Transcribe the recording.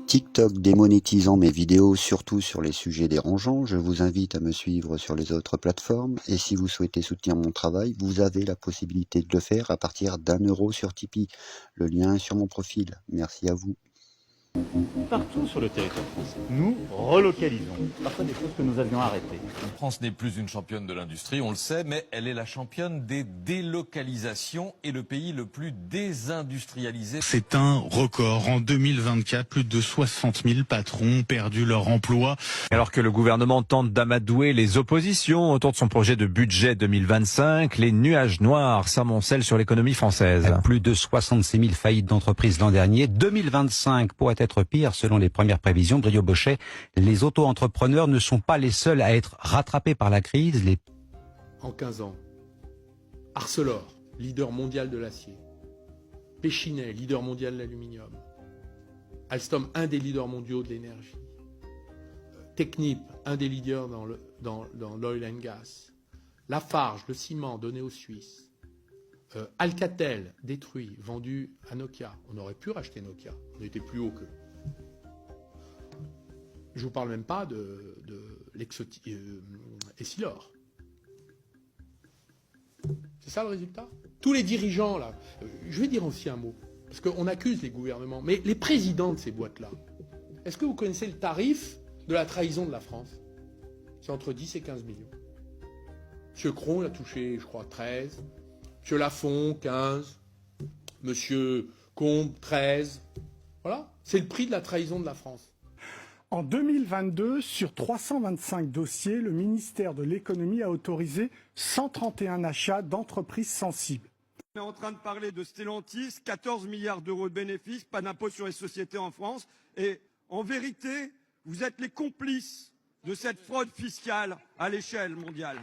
TikTok démonétisant mes vidéos, surtout sur les sujets dérangeants. Je vous invite à me suivre sur les autres plateformes. Et si vous souhaitez soutenir mon travail, vous avez la possibilité de le faire à partir d'1 € sur Tipeee. Le lien est sur mon profil. Merci à vous. Partout sur le territoire français, nous relocalisons parfois des choses que nous avions arrêtées. La France n'est plus une championne de l'industrie, on le sait, mais elle est la championne des délocalisations et le pays le plus désindustrialisé. C'est un record. En 2024, plus de 60 000 patrons ont perdu leur emploi. Alors que le gouvernement tente d'amadouer les oppositions autour de son projet de budget 2025, les nuages noirs s'amoncellent sur l'économie française. Plus de 66 000 faillites d'entreprises l'an dernier. 2025 pourrait être pire selon les premières prévisions. Brio Bochet, les auto-entrepreneurs ne sont pas les seuls à être rattrapés par la crise. En 15 ans, Arcelor, leader mondial de l'acier. Péchinet, leader mondial de l'aluminium. Alstom, un des leaders mondiaux de l'énergie. Technip, un des leaders dans l'oil and gas. Lafarge, le ciment donné aux Suisses. Alcatel, détruit, vendu à Nokia. On aurait pu racheter Nokia, on était plus haut qu'eux. Je ne vous parle même pas de Essilor. C'est ça le résultat? Tous les dirigeants, là, je vais dire aussi un mot, parce qu'on accuse les gouvernements, mais les présidents de ces boîtes-là, est-ce que vous connaissez le tarif de la trahison de la France? C'est entre 10 et 15 millions. M. Cron, il a touché, je crois, 13. M. Lafont, 15. M. Combe, 13. Voilà, c'est le prix de la trahison de la France. En 2022, sur 325 dossiers, le ministère de l'économie a autorisé 131 achats d'entreprises sensibles. On est en train de parler de Stellantis, 14 milliards d'euros de bénéfices, pas d'impôt sur les sociétés en France. Et en vérité, vous êtes les complices de cette fraude fiscale à l'échelle mondiale.